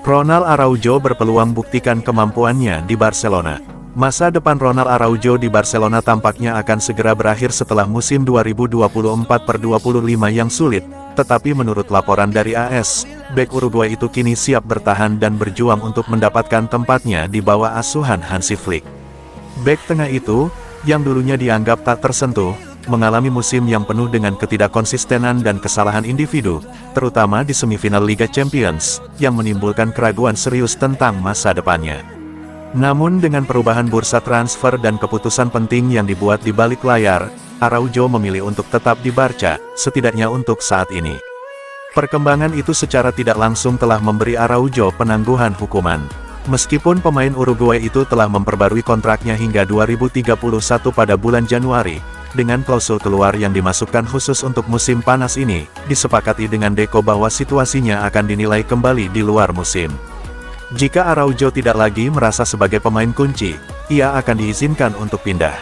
Ronald Araujo berpeluang buktikan kemampuannya di Barcelona. Masa depan Ronald Araujo di Barcelona tampaknya akan segera berakhir setelah musim 2024-25 yang sulit, tetapi menurut laporan dari AS, bek Uruguay itu kini siap bertahan dan berjuang untuk mendapatkan tempatnya di bawah asuhan Hansi Flick. Bek tengah itu, yang dulunya dianggap tak tersentuh, mengalami musim yang penuh dengan ketidakkonsistenan dan kesalahan individu, terutama di semifinal Liga Champions, yang menimbulkan keraguan serius tentang masa depannya. Namun dengan perubahan bursa transfer dan keputusan penting yang dibuat di balik layar, Araujo memilih untuk tetap di Barca, setidaknya untuk saat ini. Perkembangan itu secara tidak langsung telah memberi Araujo penangguhan hukuman. Meskipun pemain Uruguay itu telah memperbarui kontraknya hingga 2031 pada bulan Januari, dengan klausul keluar yang dimasukkan khusus untuk musim panas ini, disepakati dengan Deco bahwa situasinya akan dinilai kembali di luar musim. Jika Araujo tidak lagi merasa sebagai pemain kunci, ia akan diizinkan untuk pindah.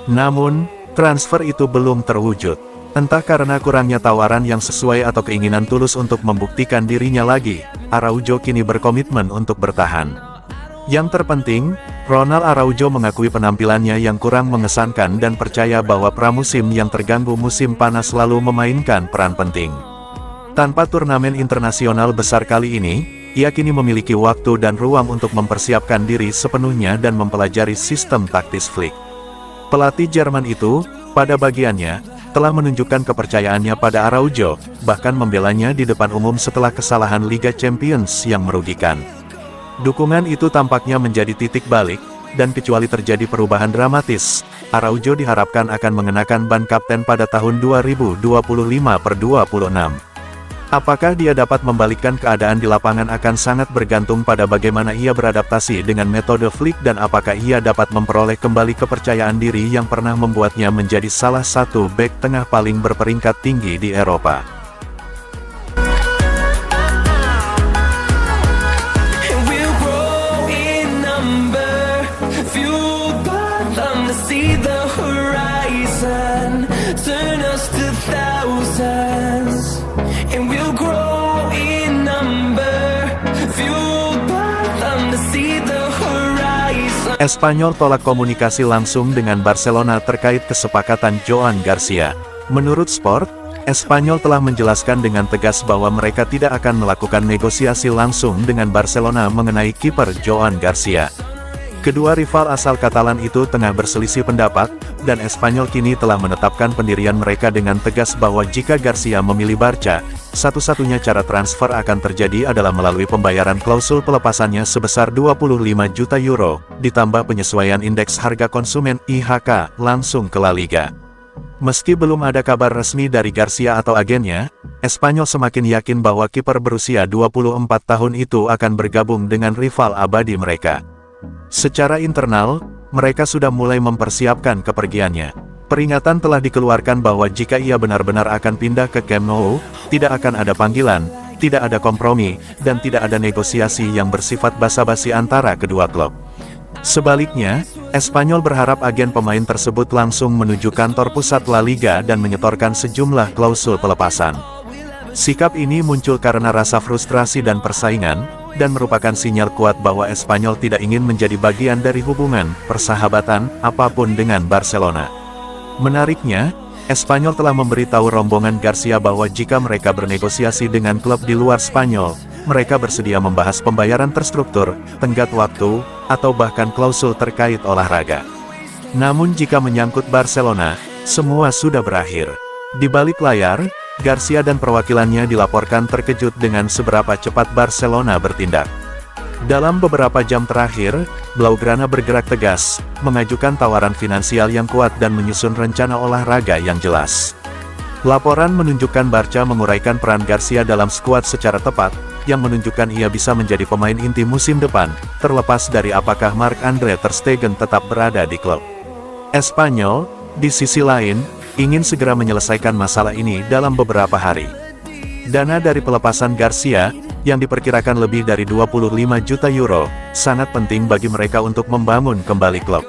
Namun, transfer itu belum terwujud. Entah karena kurangnya tawaran yang sesuai atau keinginan tulus untuk membuktikan dirinya lagi, Araujo kini berkomitmen untuk bertahan. Yang terpenting, Ronald Araujo mengakui penampilannya yang kurang mengesankan dan percaya bahwa pramusim yang terganggu musim panas lalu memainkan peran penting. Tanpa turnamen internasional besar kali ini, ia kini memiliki waktu dan ruang untuk mempersiapkan diri sepenuhnya dan mempelajari sistem taktis Flick. Pelatih Jerman itu, pada bagiannya, telah menunjukkan kepercayaannya pada Araujo, bahkan membelanya di depan umum setelah kesalahan Liga Champions yang merugikan. Dukungan itu tampaknya menjadi titik balik, dan kecuali terjadi perubahan dramatis, Araujo diharapkan akan mengenakan ban kapten pada tahun 2025/26. Apakah dia dapat membalikkan keadaan di lapangan akan sangat bergantung pada bagaimana ia beradaptasi dengan metode Flick dan apakah ia dapat memperoleh kembali kepercayaan diri yang pernah membuatnya menjadi salah satu bek tengah paling berperingkat tinggi di Eropa. Espanyol tolak komunikasi langsung dengan Barcelona terkait kesepakatan Joan Garcia. Menurut Sport, Espanyol telah menjelaskan dengan tegas bahwa mereka tidak akan melakukan negosiasi langsung dengan Barcelona mengenai kiper Joan Garcia. Kedua rival asal Katalan itu tengah berselisih pendapat, dan Espanyol kini telah menetapkan pendirian mereka dengan tegas bahwa jika Garcia memilih Barca, satu-satunya cara transfer akan terjadi adalah melalui pembayaran klausul pelepasannya sebesar 25 juta euro, ditambah penyesuaian indeks harga konsumen IHK langsung ke La Liga. Meski belum ada kabar resmi dari Garcia atau agennya, Espanyol semakin yakin bahwa kiper berusia 24 tahun itu akan bergabung dengan rival abadi mereka. Secara internal, mereka sudah mulai mempersiapkan kepergiannya. Peringatan telah dikeluarkan bahwa jika ia benar-benar akan pindah ke Camp Nou, tidak akan ada panggilan, tidak ada kompromi, dan tidak ada negosiasi yang bersifat basa-basi antara kedua klub. Sebaliknya, Espanyol berharap agen pemain tersebut langsung menuju kantor pusat La Liga dan menyetorkan sejumlah klausul pelepasan. Sikap ini muncul karena rasa frustrasi dan persaingan, dan merupakan sinyal kuat bahwa Espanyol tidak ingin menjadi bagian dari hubungan persahabatan apapun dengan Barcelona. Menariknya, Espanyol telah memberitahu rombongan Garcia bahwa jika mereka bernegosiasi dengan klub di luar Spanyol, mereka bersedia membahas pembayaran terstruktur, tenggat waktu, atau bahkan klausul terkait olahraga. Namun jika menyangkut Barcelona, semua sudah berakhir. Di balik layar, Garcia dan perwakilannya dilaporkan terkejut dengan seberapa cepat Barcelona bertindak. Dalam beberapa jam terakhir, Blaugrana bergerak tegas, mengajukan tawaran finansial yang kuat dan menyusun rencana olahraga yang jelas. Laporan menunjukkan Barca menguraikan peran Garcia dalam skuad secara tepat, yang menunjukkan ia bisa menjadi pemain inti musim depan, terlepas dari apakah Marc-Andre ter Stegen tetap berada di klub. Espanyol, di sisi lain, ingin segera menyelesaikan masalah ini dalam beberapa hari. Dana dari pelepasan Garcia, yang diperkirakan lebih dari 25 juta euro, sangat penting bagi mereka untuk membangun kembali klub.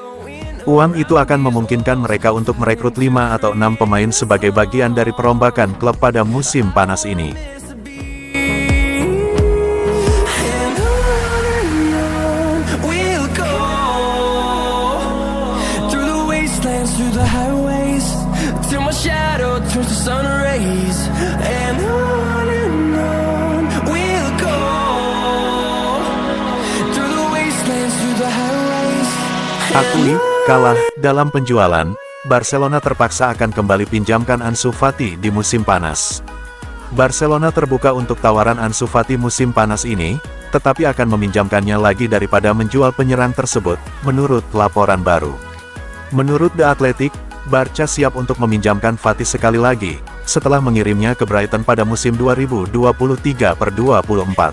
Uang itu akan memungkinkan mereka untuk merekrut 5 atau 6 pemain sebagai bagian dari perombakan klub pada musim panas ini. race, and on we'll go, through the wastelands, through the highways. Akui, kalah dalam penjualan, Barcelona terpaksa akan kembali pinjamkan Ansu Fati di musim panas. Barcelona terbuka untuk tawaran Ansu Fati musim panas ini, tetapi akan meminjamkannya lagi daripada menjual penyerang tersebut, menurut laporan baru. Menurut The Athletic, Barca siap untuk meminjamkan Fati sekali lagi, setelah mengirimnya ke Brighton pada musim 2023/24.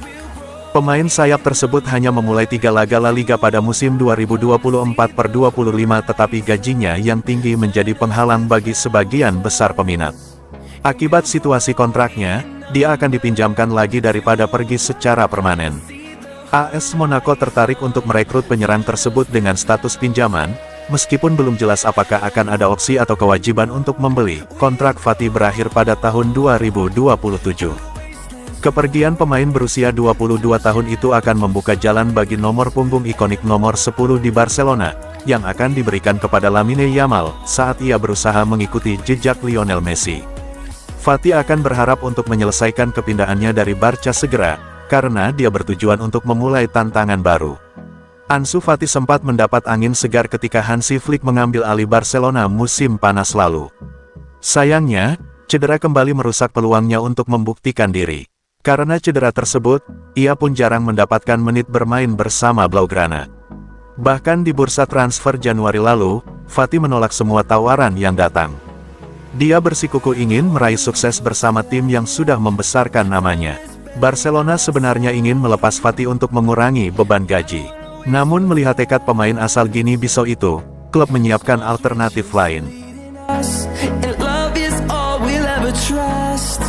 Pemain sayap tersebut hanya memulai 3 laga La Liga pada musim 2024/25 tetapi gajinya yang tinggi menjadi penghalang bagi sebagian besar peminat. Akibat situasi kontraknya, dia akan dipinjamkan lagi daripada pergi secara permanen. AS Monaco tertarik untuk merekrut penyerang tersebut dengan status pinjaman, meskipun belum jelas apakah akan ada opsi atau kewajiban untuk membeli. Kontrak Fati berakhir pada tahun 2027. Kepergian pemain berusia 22 tahun itu akan membuka jalan bagi nomor punggung ikonik nomor 10 di Barcelona, yang akan diberikan kepada Lamine Yamal, saat ia berusaha mengikuti jejak Lionel Messi. Fati akan berharap untuk menyelesaikan kepindahannya dari Barca segera, karena dia bertujuan untuk memulai tantangan baru. Ansu Fati sempat mendapat angin segar ketika Hansi Flick mengambil alih Barcelona musim panas lalu. Sayangnya, cedera kembali merusak peluangnya untuk membuktikan diri. Karena cedera tersebut, ia pun jarang mendapatkan menit bermain bersama Blaugrana. Bahkan di bursa transfer Januari lalu, Fati menolak semua tawaran yang datang. Dia bersikukuh ingin meraih sukses bersama tim yang sudah membesarkan namanya. Barcelona sebenarnya ingin melepas Fati untuk mengurangi beban gaji. Namun melihat tekad pemain asal Guinea-Bissau itu, klub menyiapkan alternatif lain. And love is all we'll ever trust.